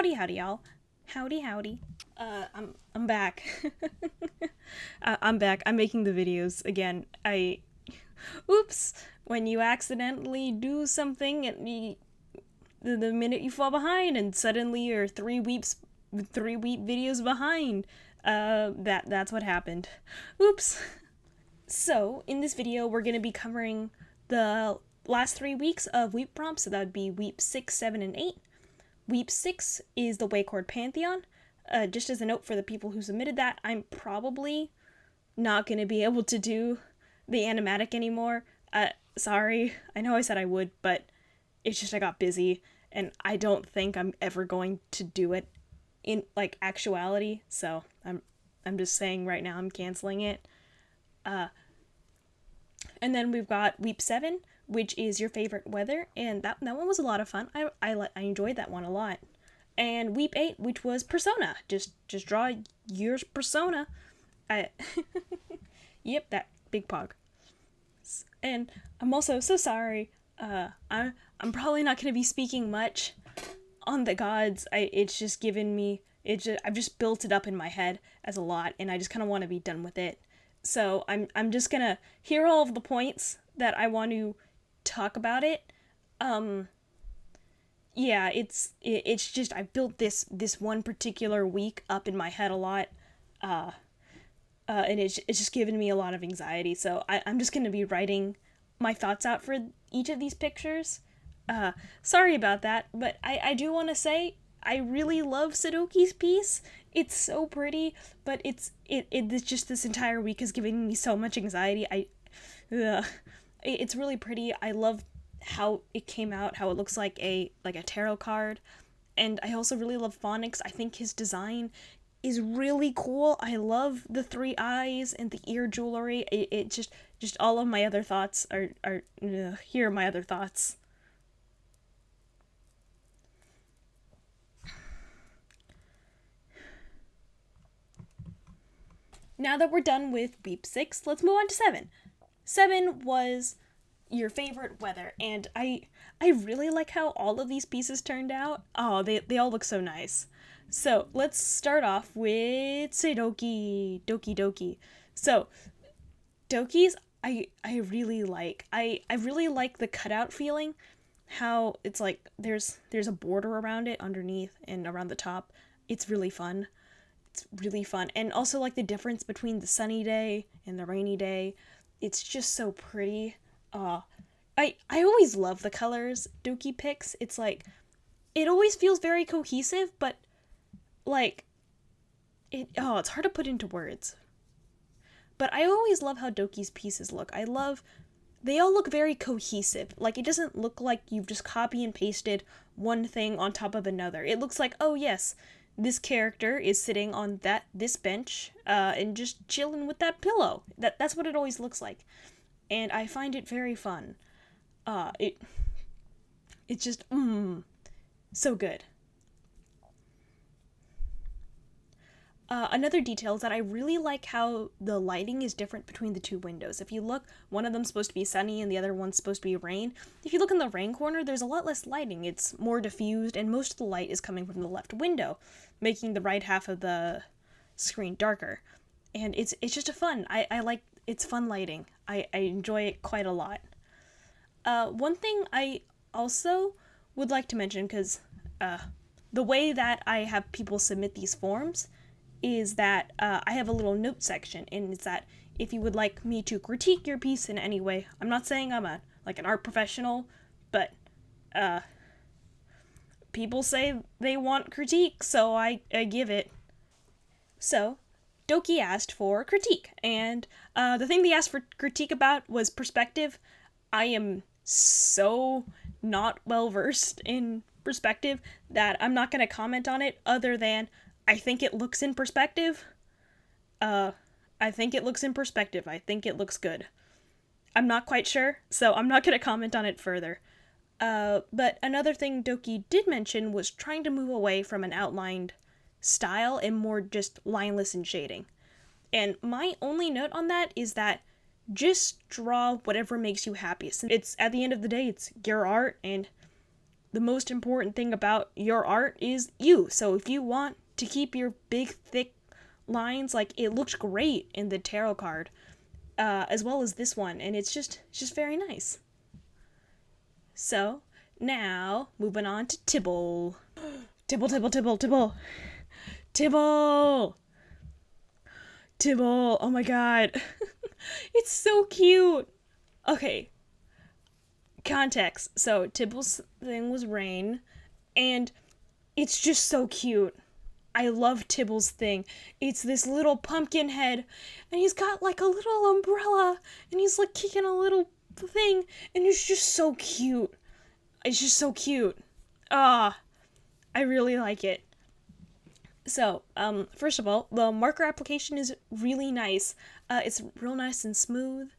Howdy, y'all. Howdy. I'm back. I'm back. I'm making the videos again. Oops. When you accidentally do something, the minute you fall behind, and suddenly you're 3 week videos behind. That's what happened. Oops. So in this video, we're gonna be covering the last 3 weeks of Weep prompts. So that would be Weep 6, 7, and 8. Weep 6 is the Weicord Pantheon. Just as a note for the people who submitted that, I'm probably not going to be able to do the animatic anymore. Sorry. I know I said I would, but it's just I got busy, and I don't think I'm ever going to do it in, like, actuality. So I'm just saying right now I'm canceling it. And then we've got Weep 7, which is your favorite weather, and that one was a lot of fun. I enjoyed that one a lot. And Weep 8, which was Persona. Just draw your persona. Yep, that big pog. And I'm also so sorry. I'm probably not going to be speaking much on the gods. It's just given me. I've just built it up in my head as a lot, and I just kind of want to be done with it. So I'm just gonna hear all of the points that I want to talk about it. Yeah, it's just I built this one particular week up in my head a lot, and it's just given me a lot of anxiety. So I'm just gonna be writing my thoughts out for each of these pictures. Sorry about that, but I do want to say I really love Sadoki's piece. It's so pretty, but it's just this entire week is giving me so much anxiety. It's really pretty. I love how it came out, how it looks like a tarot card, and I also really love Phonics. I think his design is really cool. I love the 3 eyes and the ear jewelry. It just all of my other thoughts are here are my other thoughts. Now that we're done with Weep 6, let's move on to 7. 7 was your favorite weather, and I really like how all of these pieces turned out. Oh, they all look so nice. So let's start off with Doki Doki. So Doki's I really like. I really like the cutout feeling, how it's like there's a border around it underneath and around the top. It's really fun. It's really fun. And also like the difference between the sunny day and the rainy day. It's just so pretty. I always love the colors Doki picks. It's like, it always feels very cohesive, but like, it's hard to put into words. But I always love how Doki's pieces look. They all look very cohesive. Like, it doesn't look like you've just copy and pasted one thing on top of another. It looks like, oh yes, this character is sitting on this bench, and just chilling with that pillow. That's what it always looks like. And I find it very fun. It's just, so good. Another detail is that I really like how the lighting is different between the 2 windows. If you look, one of them's supposed to be sunny and the other one's supposed to be rain. If you look in the rain corner, there's a lot less lighting. It's more diffused, and most of the light is coming from the left window, making the right half of the screen darker. And it's just a fun. I like, it's fun lighting. I enjoy it quite a lot. One thing I also would like to mention, because the way that I have people submit these forms is that I have a little note section, and it's that if you would like me to critique your piece in any way, I'm not saying I'm an art professional, but people say they want critique, so I give it. So Doki asked for critique, and the thing they asked for critique about was perspective. I am so not well versed in perspective that I'm not going to comment on it, other than I think it looks in perspective. I think it looks in perspective. I think it looks good. I'm not quite sure, so I'm not going to comment on it further. But another thing Doki did mention was trying to move away from an outlined style and more just lineless and shading. And my only note on that is that just draw whatever makes you happiest. It's, at the end of the day, it's your art, and the most important thing about your art is you. So if you want to keep your big, thick lines, like, it looks great in the tarot card, as well as this one, and it's just very nice. So, now, moving on to Tibble. Tibble, Tibble, Tibble, Tibble. Tibble! Tibble, oh my god. It's so cute. Okay. Context. So, Tibble's thing was rain, and it's just so cute. I love Tibble's thing. It's this little pumpkin head, and he's got like a little umbrella, and he's like kicking a little thing, and it's just so cute. It's just so cute. I really like it. So, first of all, the marker application is really nice. It's real nice and smooth.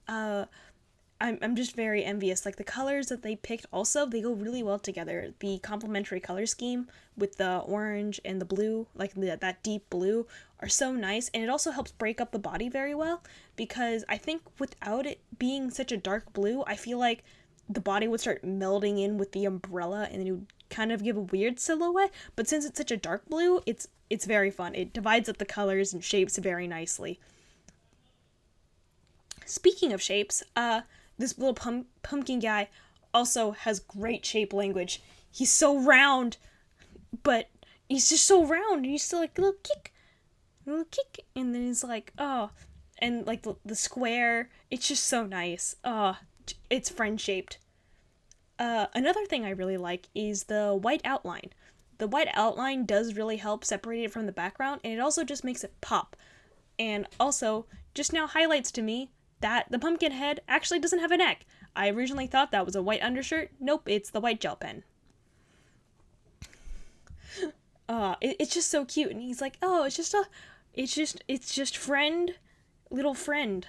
I'm just very envious. Like, the colors that they picked also, they go really well together. The complementary color scheme with the orange and the blue, like that deep blue, are so nice. And it also helps break up the body very well, because I think without it being such a dark blue, I feel like the body would start melding in with the umbrella, and it would kind of give a weird silhouette. But since it's such a dark blue, it's very fun. It divides up the colors and shapes very nicely. Speaking of shapes, this little pumpkin guy also has great shape language. He's so round, but he's just so round. And he's still like, little kick, and then he's like, oh, and like the square. It's just so nice. It's friend-shaped. Another thing I really like is the white outline. The white outline does really help separate it from the background, and it also just makes it pop. And also, just now highlights to me that the pumpkin head actually doesn't have a neck. I originally thought that was a white undershirt. Nope, it's the white gel pen. It's just so cute, and he's like, oh, it's just friend, little friend.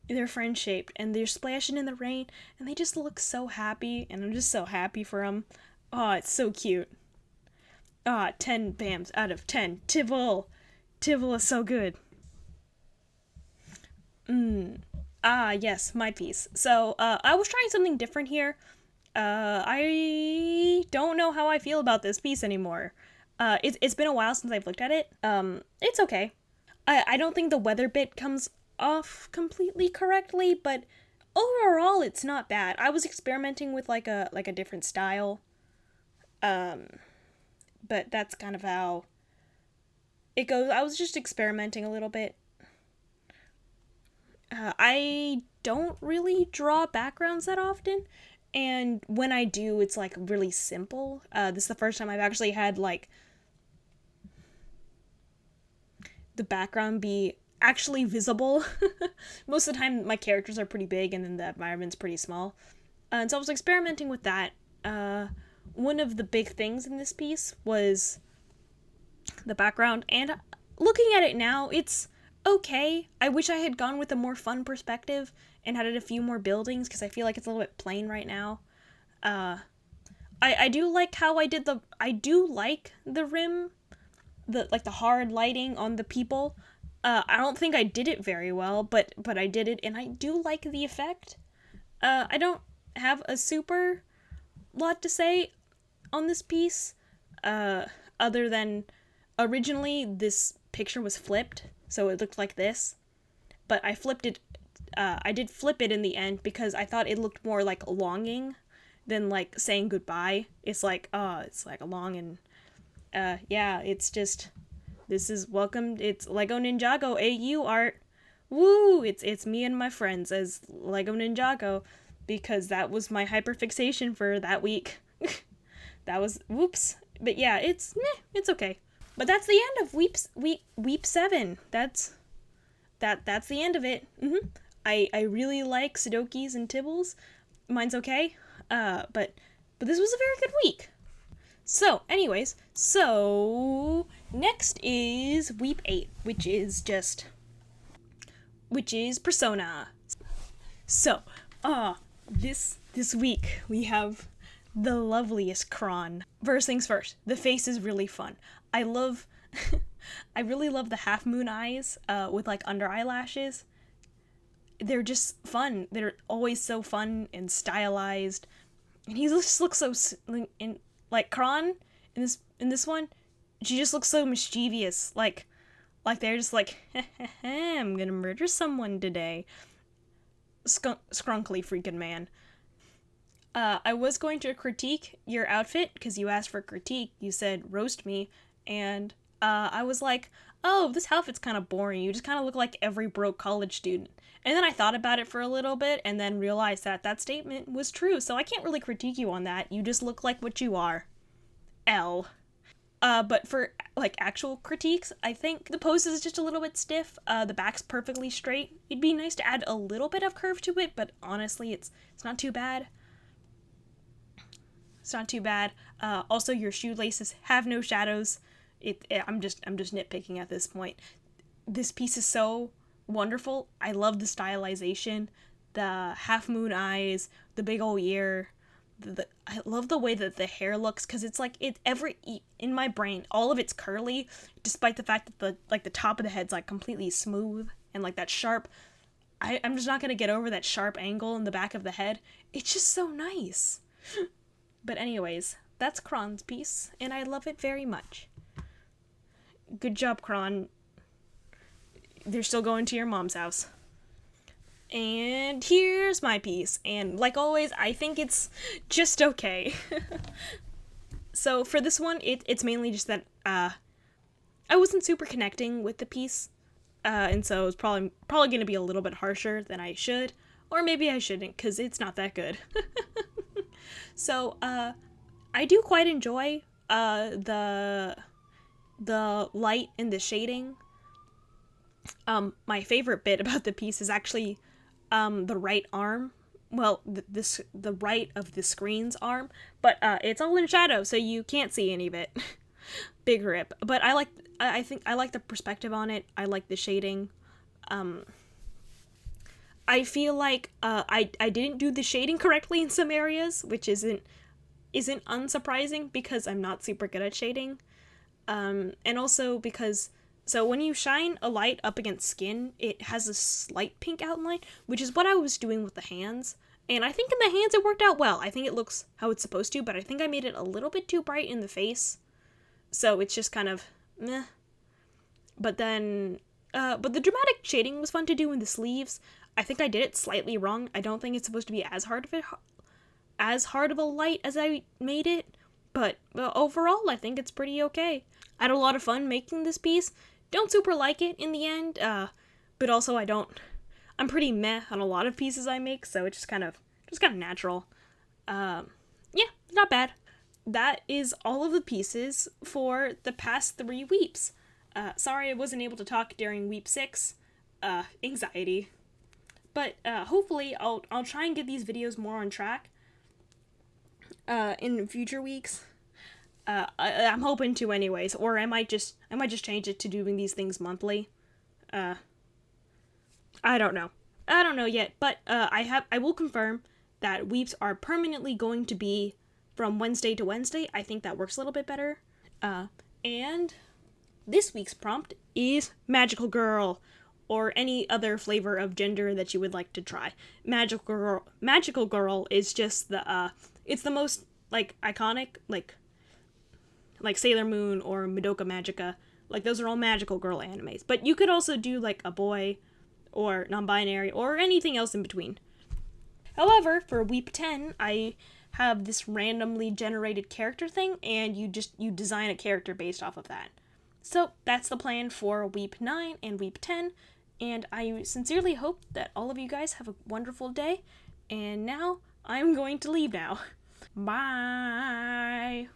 They're friend-shaped, and they're splashing in the rain, and they just look so happy, and I'm just so happy for them. Oh, it's so cute. 10 bams out of 10. Tibble is so good. Yes, my piece. So, I was trying something different here. I don't know how I feel about this piece anymore. It's been a while since I've looked at it. It's okay. I don't think the weather bit comes off completely correctly, but overall it's not bad. I was experimenting with like a different style, but that's kind of how it goes. I was just experimenting a little bit. I don't really draw backgrounds that often, and when I do, it's like really simple. This is the first time I've actually had like the background be actually visible. Most of the time my characters are pretty big and then the environment's pretty small. And so I was experimenting with that. One of the big things in this piece was the background, and looking at it now, it's okay. I wish I had gone with a more fun perspective and added a few more buildings, because I feel like it's a little bit plain right now. I do like how I do like the rim, the hard lighting on the people. I don't think I did it very well, but I did it, and I do like the effect. I don't have a super lot to say on this piece, other than originally this picture was flipped, so it looked like this, but I flipped it. I did flip it in the end because I thought it looked more like longing than like saying goodbye. It's like, it's like a long, and yeah, it's just, this is welcome. It's Lego Ninjago AU art. Woo! It's me and my friends as Lego Ninjago, because that was my hyperfixation for that week. That was, whoops. But yeah, it's okay. But that's the end of weep 7. That's the end of it. I really like Sudokis and Tibbles. Mine's okay. But this was a very good week. So, anyways, next is Weep 8, which is Persona. So, this week we have the loveliest Kron. First things first, the face is really fun. I really love the half moon eyes, with like under eyelashes. They're just fun. They're always so fun and stylized. and he just looks so in like Kron in this one, she just looks so mischievous, like they're just like, I'm gonna murder someone today. Scrunkly freaking man. I was going to critique your outfit because you asked for critique. You said roast me, and I was like, oh, this outfit's kind of boring. You just kind of look like every broke college student. And then I thought about it for a little bit and then realized that that statement was true. So I can't really critique you on that. You just look like what you are. L. But for like actual critiques, I think the pose is just a little bit stiff. The back's perfectly straight. It'd be nice to add a little bit of curve to it, but honestly, it's not too bad. It's not too bad. Also, your shoelaces have no shadows. I'm just nitpicking at this point. This piece is so wonderful. I love the stylization, the half moon eyes, the big old ear. I love the way that the hair looks, because it's like in my brain, all of it's curly, despite the fact that the top of the head's like completely smooth and like that sharp. I'm just not gonna get over that sharp angle in the back of the head. It's just so nice. But anyways, that's Kron's piece, and I love it very much. Good job, Kron. They're still going to your mom's house. And here's my piece, and like always, I think it's just okay. So for this one, it's mainly just that I wasn't super connecting with the piece, and so it's probably going to be a little bit harsher than I should, or maybe I shouldn't, because it's not that good. So I do quite enjoy the light and the shading. My favorite bit about the piece is actually the right arm. Well, the right of the screen's arm, but it's all in shadow, so you can't see any of it. Big rip. But I think I like the perspective on it. I like the shading. I feel like I didn't do the shading correctly in some areas, which isn't unsurprising because I'm not super good at shading. And also because, so when you shine a light up against skin, it has a slight pink outline, which is what I was doing with the hands. And I think in the hands it worked out well. I think it looks how it's supposed to, but I think I made it a little bit too bright in the face. So it's just kind of meh. But then, but the dramatic shading was fun to do in the sleeves. I think I did it slightly wrong. I don't think it's supposed to be as hard of a light as I made it. But overall, I think it's pretty okay. I had a lot of fun making this piece. Don't super like it in the end, but also I'm pretty meh on a lot of pieces I make, so it's just kind of natural. Yeah, not bad. That is all of the pieces for the past 3 weeps. Sorry I wasn't able to talk during weep 6. Anxiety. But hopefully I'll try and get these videos more on track in future weeks. I'm hoping to anyways, or I might just change it to doing these things monthly. I don't know yet, but I will confirm that weeps are permanently going to be from Wednesday to Wednesday. I think that works a little bit better. And this week's prompt is magical girl, or any other flavor of gender that you would like to try. Magical girl is just it's the most like iconic, like Sailor Moon or Madoka Magica. Like those are all magical girl animes. But you could also do like a boy or non-binary or anything else in between. However, for weep 10, I have this randomly generated character thing, and you design a character based off of that. So that's the plan for weep 9 and weep 10, and I sincerely hope that all of you guys have a wonderful day, and now I'm going to leave now. Bye!